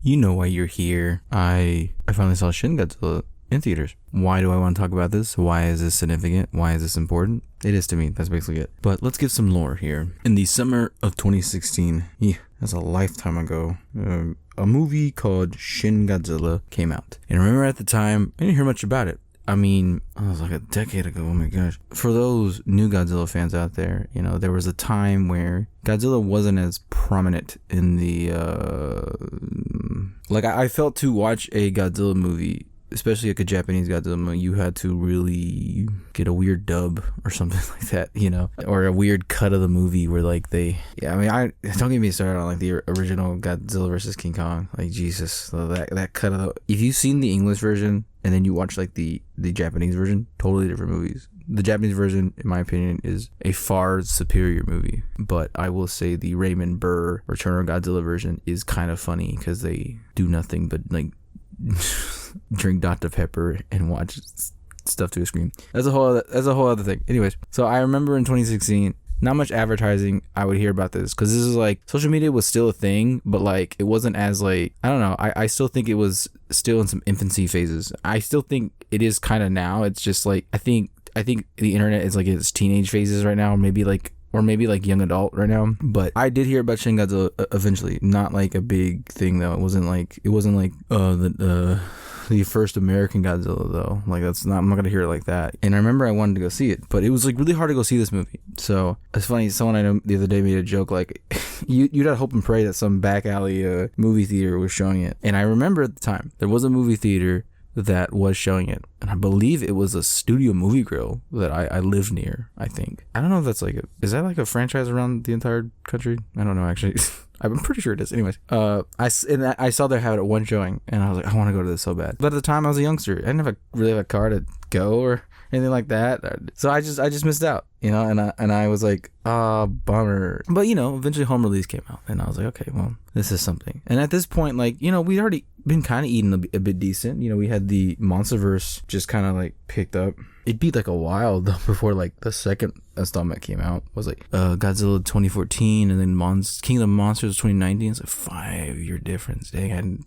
You know why you're here. I finally saw Shin Godzilla in theaters. Why do I want to talk about this? Why is this significant? Why is this important? It is to me. That's basically it. But let's give some lore here. In the summer of 2016, that's a lifetime ago, a movie called Shin Godzilla came out. And I remember at the time, I didn't hear much about it. I mean, it was like a decade ago. Oh my gosh. For those new Godzilla fans out there, you know, there was a time where Godzilla wasn't as prominent in the, I felt to watch a Godzilla movie, especially like a Japanese Godzilla movie, you had to really get a weird dub or something like that, you know, or a weird cut of the movie where like I don't get me started on like the original Godzilla versus King Kong, like Jesus, that cut of if you've seen the English version and then you watch like the Japanese version, totally different movies. The Japanese version, in my opinion, is a far superior movie, but I will say the Raymond Burr Return of Godzilla version is kind of funny because they do nothing but like drink Dr. Pepper and watch stuff to a screen. That's a whole other thing. Anyways, so I remember in 2016, not much advertising I would hear about this because this is like social media was still a thing, but like it wasn't as like, I don't know. I still think it was still in some infancy phases. I still think it is kind of now. It's just like I think the internet is like its teenage phases right now, or maybe like young adult right now. But I did hear about Shin Godzilla eventually. Not like a big thing though. It wasn't like the first American Godzilla though. Like I'm not gonna hear it like that. And I remember I wanted to go see it, but it was like really hard to go see this movie. So it's funny, someone I know the other day made a joke like you'd have hope and pray that some back alley movie theater was showing it. And I remember at the time there was a movie theater that was showing it, and I believe it was a Studio Movie Grill that I live near. I think, I don't know if that's like is that like a franchise around the entire country? I don't know actually. I'm pretty sure it is. Anyways, I saw they had it one showing, and I was like, I want to go to this so bad. But at the time, I was a youngster. I didn't really have a car to go or anything like that. So I just missed out, you know. And I was like, bummer. But you know, eventually home release came out, and I was like, okay, well, this is something. And at this point, like, you know, we'd already been kind of eating a bit decent. You know, we had the Monsterverse just kind of like picked up. It'd be like a while though before like the second installment came out. It was like Godzilla 2014, and then King of the Monsters 2019. It's a 5-year difference. Dang,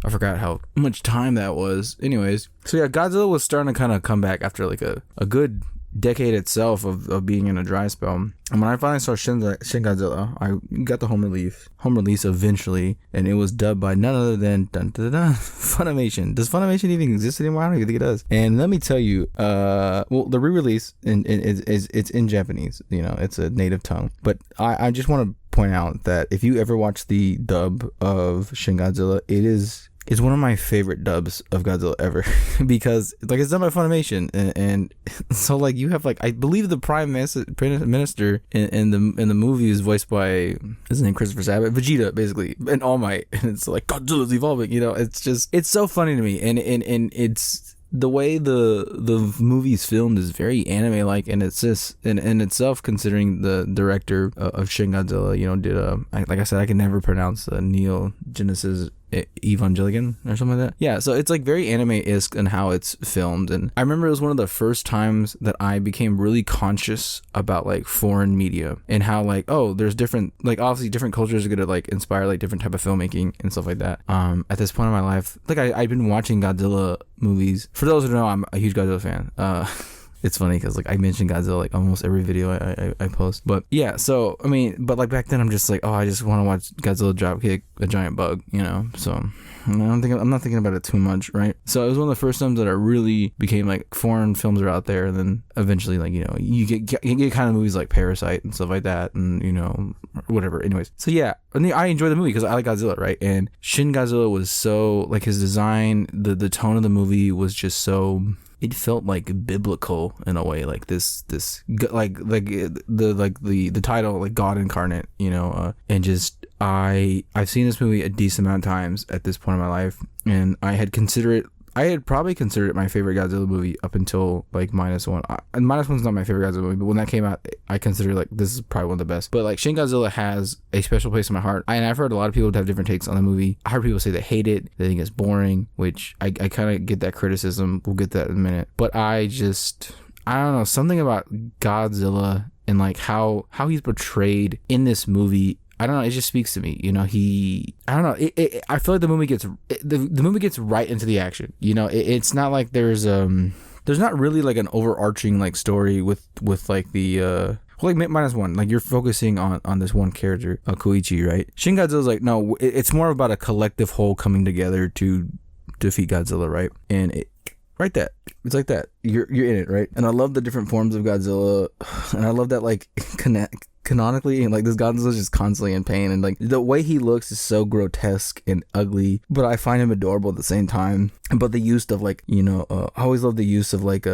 I forgot how much time that was. Anyways, so yeah, Godzilla was starting to kind of come back after like a good decade itself of being in a dry spell. And when I finally saw Shin Godzilla, I got the home release eventually, and it was dubbed by none other than Funimation. Does Funimation even exist anymore? I don't even think it does. And let me tell you, well, the re-release it's in Japanese. You know, it's a native tongue. But I just want to point out that if you ever watch the dub of Shin Godzilla, it's one of my favorite dubs of Godzilla ever because like it's done by Funimation, and so like you have like, I believe the prime minister in the movie is voiced by, his name Christopher Sabat, Vegeta basically, and All Might, and it's like Godzilla's evolving, you know. It's so funny to me, and it's the way the movie's filmed is very anime like, and it's just in itself, considering the director of Shin Godzilla, you know, did like I said, I can never pronounce Neo Genesis Evangelion or something like that. Yeah, so it's like very anime-esque in how it's filmed. And I remember it was one of the first times that I became really conscious about like foreign media and how like, oh, there's different, like obviously different cultures are gonna like inspire like different type of filmmaking and stuff like that. At this point in my life, like I've been watching Godzilla movies. For those who know, I'm a huge Godzilla fan. It's funny because like I mention Godzilla like almost every video I post. But yeah, so I mean, but like back then I'm just like, oh, I just want to watch Godzilla dropkick a giant bug, you know. So I'm not thinking about it too much, right? So it was one of the first times that I really became like foreign films are out there, and then eventually like, you know, you get kind of movies like Parasite and stuff like that, and you know, whatever. Anyways, so yeah, I enjoy the movie because I like Godzilla, right? And Shin Godzilla was so like, his design, the tone of the movie was just so, it felt like biblical in a way, like this like the title, like God incarnate, you know. And just I've seen this movie a decent amount of times at this point in my life, and I had probably considered it my favorite Godzilla movie up until like -1. And -1's not my favorite Godzilla movie, but when that came out, I considered like this is probably one of the best. But like Shin Godzilla has a special place in my heart, and I've heard a lot of people have different takes on the movie. I heard people say they hate it, they think it's boring, which I kind of get that criticism. We'll get that in a minute. But I don't know, something about Godzilla and like how he's portrayed in this movie I don't know, it just speaks to me. You know, I don't know, I feel like the movie gets the movie gets right into the action. You know, it's not like there's not really like an overarching like story with like the well, like minus one, like you're focusing on this one character, Koichi, right? Shin Godzilla's like, no, it's more about a collective whole coming together to defeat Godzilla, right? And right, that it's like that you're in it, right? And I love the different forms of Godzilla, and I love that like canonically, and like this Godzilla's just constantly in pain, and like the way he looks is so grotesque and ugly, but I find him adorable at the same time. But the use of like, you know, I always love the use of like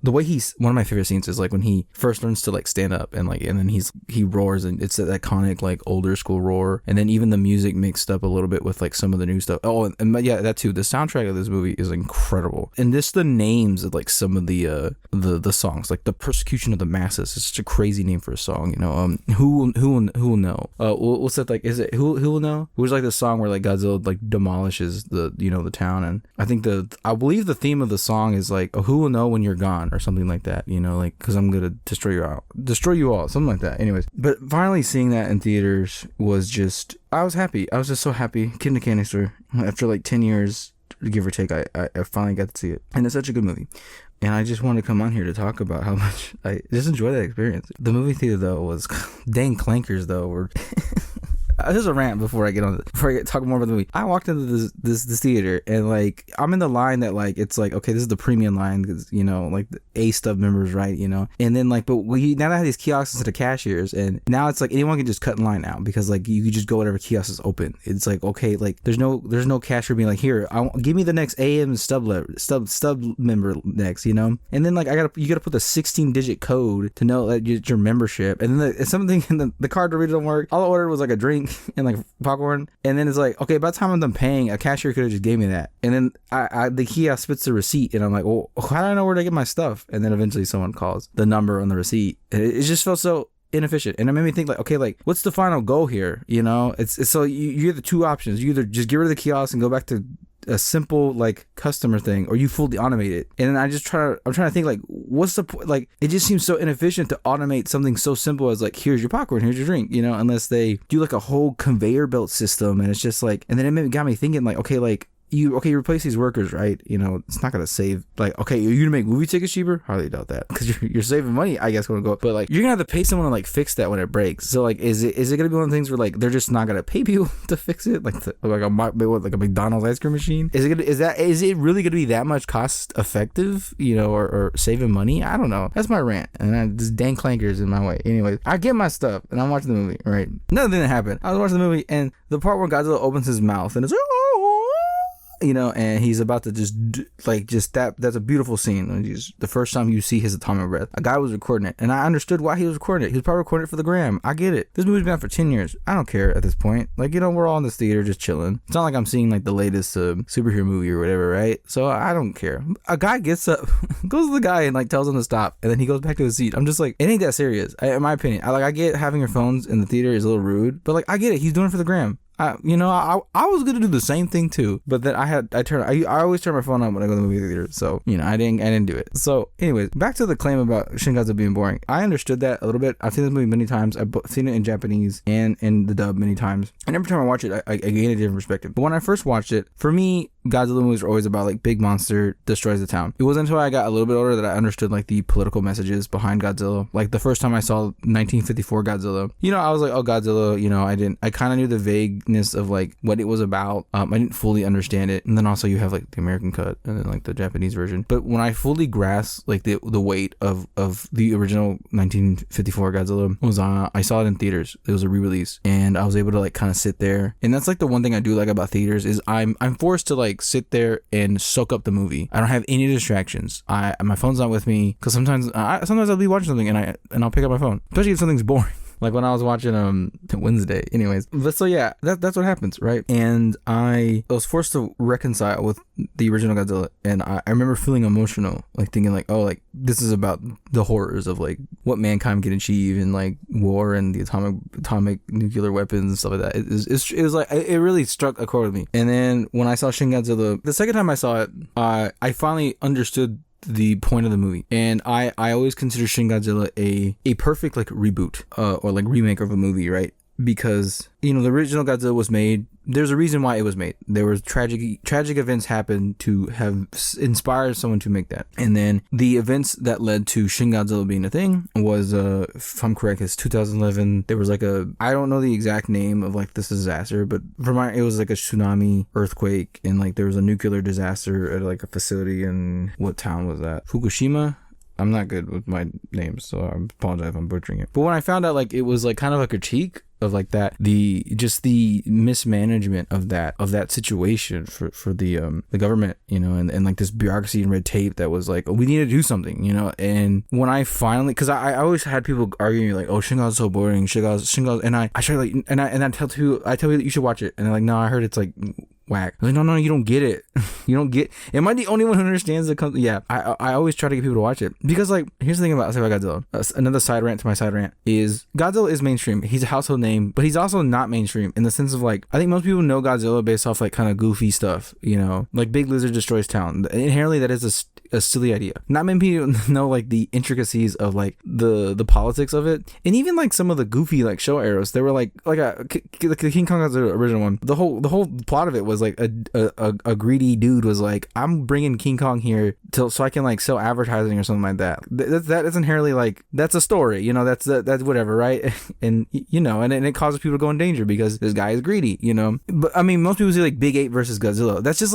the way one of my favorite scenes is like when he first learns to like stand up, and then he roars, and it's that iconic like older school roar, and then even the music mixed up a little bit with like some of the new stuff. Oh, and yeah, that too. The soundtrack of this movie is incredible, and just the names of like some of the songs, like the Persecution of the Masses. It's such a crazy name for a song, you know. Who will know? What's that, like? Is it who will know? It was like the song where like Godzilla like demolishes the town, and I think I believe the theme of the song is like, who will know when you're gone, or something like that, you know, like, because I'm gonna destroy you all, something like that. Anyways, but finally seeing that in theaters was just, I was happy. I was just so happy. Kid in the Candy Store. After like 10 years, give or take, I finally got to see it, and it's such a good movie. And I just wanted to come on here to talk about how much I just enjoy that experience. The movie theater though was dang clankers though were. There's a rant before I talk more about the movie. I walked into this theater, and like I'm in the line that like it's like, okay, this is the premium line because, you know, like the A stub members, right? You know, and then like, but now they have these kiosks instead of cashiers, and now it's like anyone can just cut in line now, because like you can just go whatever kiosk is open. It's like, okay, like there's no cashier being like, here, give me the next AM stub member next, you know. And then like you gotta put the 16-digit code to know that it's your membership, and then something in the card reader don't work. All I ordered was like a drink and like popcorn, and then it's like, okay, by the time I'm done paying, a cashier could have just gave me that, and then the kiosk spits the receipt, and I'm like, well, how do I know where to get my stuff? And then eventually someone calls the number on the receipt, and it just felt so inefficient, and it made me think like, okay, like what's the final goal here? You know, it's so you have the two options. You either just get rid of the kiosk and go back to a simple like customer thing, or you fully automate it. And then I'm trying to think like, what's the point? Like, it just seems so inefficient to automate something so simple as like, here's your popcorn, here's your drink, you know, unless they do like a whole conveyor belt system. And it's just like, and then it got me thinking like, okay, like you replace these workers, right? You know, it's not gonna save, like, okay, are you gonna make movie tickets cheaper? Hardly doubt that, because you're saving money, I guess, gonna go. But like, you're gonna have to pay someone to like fix that when it breaks. So like, is it gonna be one of the things where like they're just not gonna pay people to fix it, like a McDonald's ice cream machine? Is it really gonna be that much cost effective, you know, or saving money? I don't know. That's my rant, and just dang clankers in my way. Anyway, I get my stuff, and I'm watching the movie. Right, another thing that happened, I was watching the movie, and the part where Godzilla opens his mouth and it's like, you know, and he's about to that's a beautiful scene. The first time you see his atomic breath, a guy was recording it, and I understood why he was recording it. He was probably recording it for the gram. I get it. This movie's been out for 10 years. I don't care at this point. Like, you know, we're all in this theater just chilling. It's not like I'm seeing like the latest superhero movie or whatever, right? So I don't care. A guy gets up, goes to the guy and like tells him to stop, and then he goes back to his seat. I'm just like, it ain't that serious, in my opinion. I get having your phones in the theater is a little rude, but like, I get it. He's doing it for the gram. I was gonna do the same thing too, but then I always turn my phone on when I go to the movie theater, so you know I didn't do it. So anyways, back to the claim about Shin Godzilla being boring. I understood that a little bit. I've seen this movie many times. I've seen it in Japanese and in the dub many times, and every time I watch it, I gain a different perspective. But when I first watched it, for me, Godzilla movies are always about like big monster destroys the town. It wasn't until I got a little bit older that I understood like the political messages behind Godzilla. Like the first time I saw 1954 Godzilla, you know, I was like, oh, Godzilla, you know, I kind of knew the vagueness of like what it was about. I didn't fully understand it. And then also you have like the American cut and then like the Japanese version. But when I fully grasped like the weight of the original 1954 Godzilla was I saw it in theaters. It was a re-release, and I was able to like kind of sit there. And that's like the one thing I do like about theaters is I'm forced to like sit there and soak up the movie. I don't have any distractions. My phone's not with me, because sometimes I'll be watching something and I'll pick up my phone, especially if something's boring. Like when I was watching Wednesday. Anyways, but so yeah, that's what happens, right? And I was forced to reconcile with the original Godzilla, and I remember feeling emotional, like thinking like, oh, like this is about the horrors of like what mankind can achieve in like war and the atomic nuclear weapons and stuff like that. It was like, it really struck a chord with me. And then when I saw Shin Godzilla, the second time I saw it, I finally understood the point of the movie. And I always consider Shin Godzilla a perfect like reboot or like remake of a movie, right? because, you know, the original Godzilla was made. There's a reason why it was made. There was tragic events happened to have inspired someone to make that. And then the events that led to Shin Godzilla being a thing was, if I'm correct, it's 2011. There was like I don't know the exact name of like this disaster, but it was like a tsunami, earthquake, and like there was a nuclear disaster at like a facility in, what town was that? Fukushima? I'm not good with my names, so I apologize if I'm butchering it. But when I found out like it was like kind of a critique of like that, the mismanagement of that situation for the government, you know, and like this bureaucracy and red tape that was like, oh, we need to do something, you know. And when I finally, because I always had people arguing like, oh, Shin Godzilla's so boring, Shin Godzilla, and I try like, and I tell people that you should watch it, and they're like, no, I heard it's like whack. I was like, no, you don't get it. You don't get. Am I the only one who understands the concept? Yeah, I always try to get people to watch it, because like, here's the thing about Godzilla. Another side rant to my side rant is Godzilla is mainstream. He's a household name, but he's also not mainstream in the sense of like, I think most people know Godzilla based off like kind of goofy stuff, you know, like Big Lizard destroys town. Inherently, that is a silly idea. Not many people know like the intricacies of like the politics of it, and even like some of the goofy like show arrows. They were like the King Kong Godzilla original one. The whole plot of it was like a greedy dude was like, I'm bringing King Kong here so I can like sell advertising or something like that. That is inherently like, that's a story, you know, that's whatever, right? And you know, and it causes people to go in danger because this guy is greedy, you know. But I mean, most people say like Big Ape versus Godzilla. That's just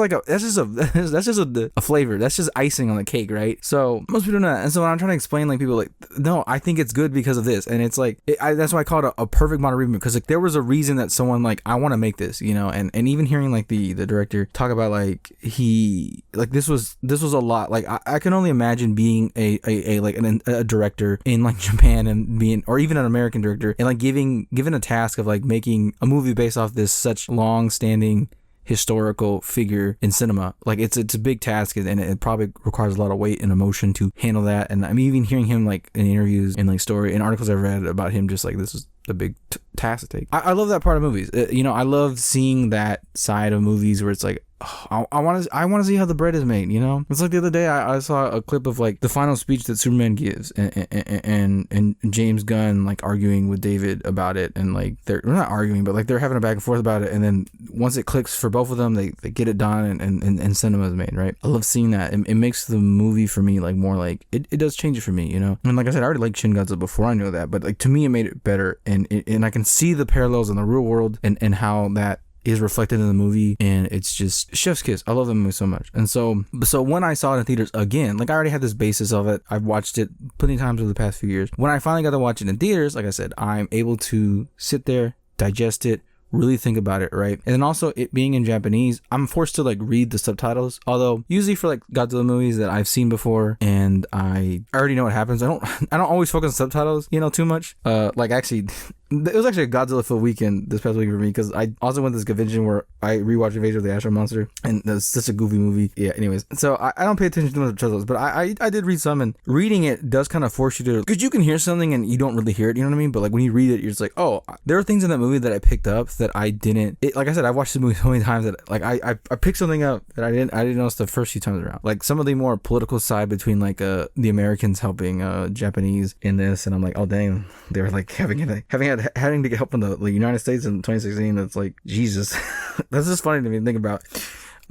a flavor. That's just icing on the cake, right? So most people know that. And so when I'm trying to explain, like, people like, no, I think it's good because of this, and it's like that's why I call it a perfect modern reboot, because like there was a reason that someone like, I want to make this, you know. And even hearing like the director talk about like, he like, this was a lot. Like I can only imagine being a director in like Japan, and being, or even an American director, and like given a task of like making a movie based off this such long-standing historical figure in cinema. Like it's a big task, and it probably requires a lot of weight and emotion to handle that. And I'm even hearing him like in interviews and like story and articles I've read about him, just like, this is a big task to take. I love that part of movies. You know, I love seeing that side of movies where it's like, oh, I want to see how the bread is made, you know. It's like the other day I saw a clip of like the final speech that Superman gives, and James Gunn like arguing with David about it, and like they're not arguing, but like they're having a back and forth about it, and then once it clicks for both of them, they get it done, and cinema is made, right? I love seeing that. It makes the movie for me like more like, it does change it for me, you know. And like I said, I already liked Shin Godzilla before I knew that, but like to me it made it better, and I can see the parallels in the real world, and how that is reflected in the movie, and it's just chef's kiss. I love the movie so much. And so when I saw it in theaters again, like I already had this basis of it. I've watched it plenty of times over the past few years. When I finally got to watch it in theaters, like I said, I'm able to sit there, digest it, really think about it, right? And then also, it being in Japanese, I'm forced to like read the subtitles, although usually for like Godzilla movies that I've seen before and I already know what happens, I don't always focus on subtitles, you know, too much. Like actually it was actually a Godzilla filled weekend this past week for me, because I also went to this convention where I rewatched Invasion of the Astro Monster, and that's such a goofy movie. Yeah, anyways, so I don't pay attention to the subtitles, but I did read some, and reading it does kind of force you to, because you can hear something and you don't really hear it, you know what I mean? But like when you read it, you're just like, oh, there are things in that movie that I picked up that I didn't. Like I said, I've watched this movie so many times that like I picked something up that I didn't notice the first few times around. Like some of the more political side between like the Americans helping Japanese in this, and I'm like, oh dang, they were like having to get help from the United States in 2016. That's like, Jesus. That's just funny to me to think about.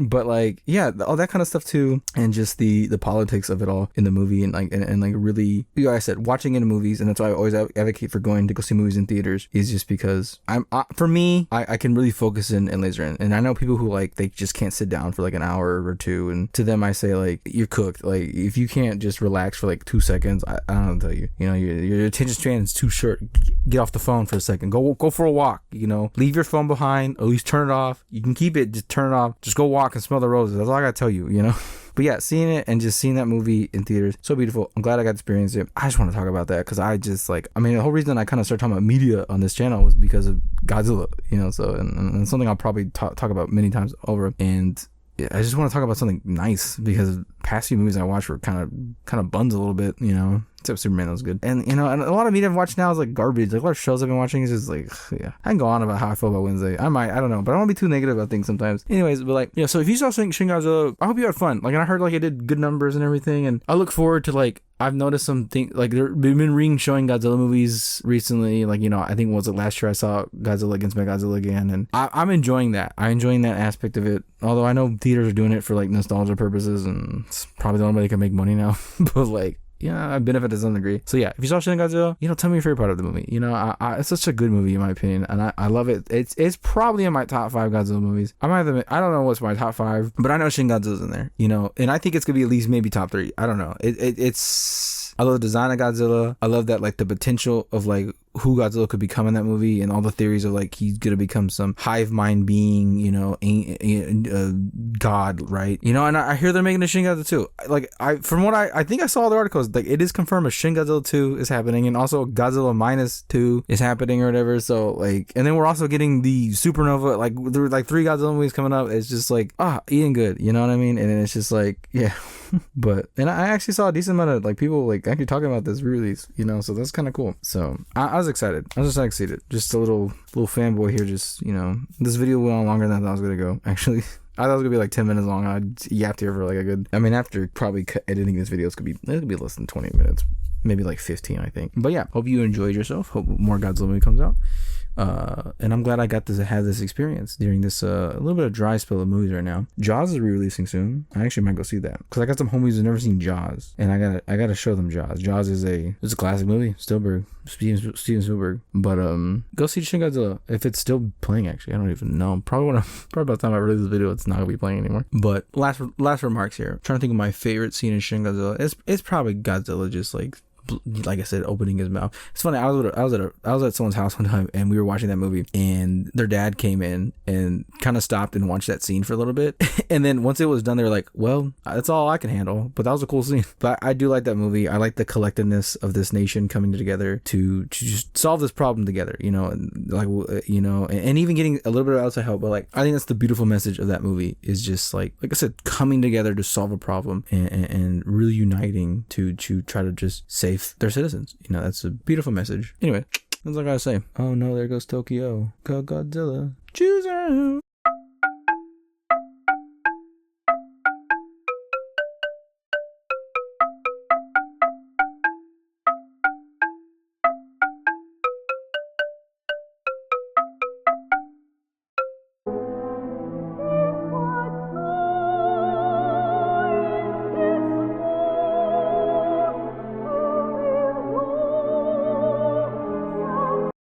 But like, yeah, all that kind of stuff too, and just the politics of it all in the movie, and like really, you know, like I said, watching it in movies, and that's why I always advocate for going to go see movies in theaters, is just because for me, I can really focus in and laser in. And I know people who like, they just can't sit down for like an hour or two, and to them I say like, you're cooked. Like if you can't just relax for like 2 seconds, I don't know what to tell you. You know, your attention span is too short. Get off the phone for a second. Go for a walk. You know, leave your phone behind. At least turn it off. You can keep it. Just turn it off. Just go walk and smell the roses. That's all I gotta tell you, you know. But yeah, seeing it and just seeing that movie in theaters, so beautiful. I'm glad I got to experience it. I just want to talk about that because I just like, I mean, the whole reason I kind of started talking about media on this channel was because of Godzilla, you know. So and something I'll probably talk about many times over. And yeah, I just want to talk about something nice, because past few movies I watched were kind of buns a little bit, you know. Except Superman, that was good. And you know, and a lot of media I've watched now is like garbage. Like a lot of shows I've been watching is just like, yeah. I can go on about how I feel about Wednesday. I don't know, but I don't want to be too negative about things sometimes. Anyways, but like, yeah, so if you saw Shin Godzilla, I hope you had fun. Like, and I heard like it did good numbers and everything, and I look forward to like I've noticed some things, like they've been showing Godzilla movies recently. Like, you know, I think, was it last year I saw Godzilla against Mechagodzilla again, and I'm enjoying that. I'm enjoying that aspect of it. Although I know theaters are doing it for like nostalgia purposes, and it's probably the only way they can make money now. But like, yeah, I benefit to some degree. So yeah, if you saw Shin Godzilla, you know, tell me your favorite part of the movie. You know, it's such a good movie in my opinion, and I love it. It's probably in my top 5 Godzilla movies. I don't know what's my top 5, but I know Shin Godzilla's in there. You know, and I think it's gonna be at least maybe top 3. I don't know. It's I love the design of Godzilla. I love that, like, the potential of like who Godzilla could become in that movie, and all the theories of like he's gonna become some hive mind being, you know, god, right? You know, and I hear they're making a Shin Godzilla 2. Like, from what I think I saw the articles, like it is confirmed a Shin Godzilla 2 is happening, and also Godzilla -2 is happening or whatever. So like, and then we're also getting the Supernova. Like, there were like 3 Godzilla movies coming up. It's just like, eating good, you know what I mean? And it's just like, yeah. But and I actually saw a decent amount of like people like actually talking about this re-release, you know, so that's kind of cool. So I was excited. I was just excited. Just a little fanboy here. Just, you know, this video went on longer than I thought it was gonna go. Actually, I thought it was gonna be like 10 minutes long. I yapped here for like a good. I mean, after probably editing this video, it'll be less than 20 minutes, maybe like 15, I think. But yeah, hope you enjoyed yourself. Hope more Godzilla movie comes out. And I'm glad I got to have this experience during this a little bit of dry spell of movies right now. Jaws is re-releasing soon. I actually might go see that because I got some homies who've never seen Jaws, and I gotta show them Jaws. Jaws is it's a classic movie, Steven Spielberg. But go see Shin Godzilla if it's still playing. Actually, I don't even know. Probably by the time I release this video, it's not gonna be playing anymore. But last remarks here. I'm trying to think of my favorite scene in Shin Godzilla. It's probably Godzilla just like I said, opening his mouth. It's funny. I was at someone's house one time, and we were watching that movie, and their dad came in and kind of stopped and watched that scene for a little bit. And then once it was done, they were like, "Well, that's all I can handle." But that was a cool scene. But I do like that movie. I like the collectiveness of this nation coming together to just solve this problem together. You know, and like, you know, and even getting a little bit of outside help. But like, I think that's the beautiful message of that movie, is just like I said, coming together to solve a problem and really uniting to try to just save their citizens. You know, that's a beautiful message. Anyway, that's all I gotta say. Oh no, there goes Tokyo. Go Godzilla. Choose her.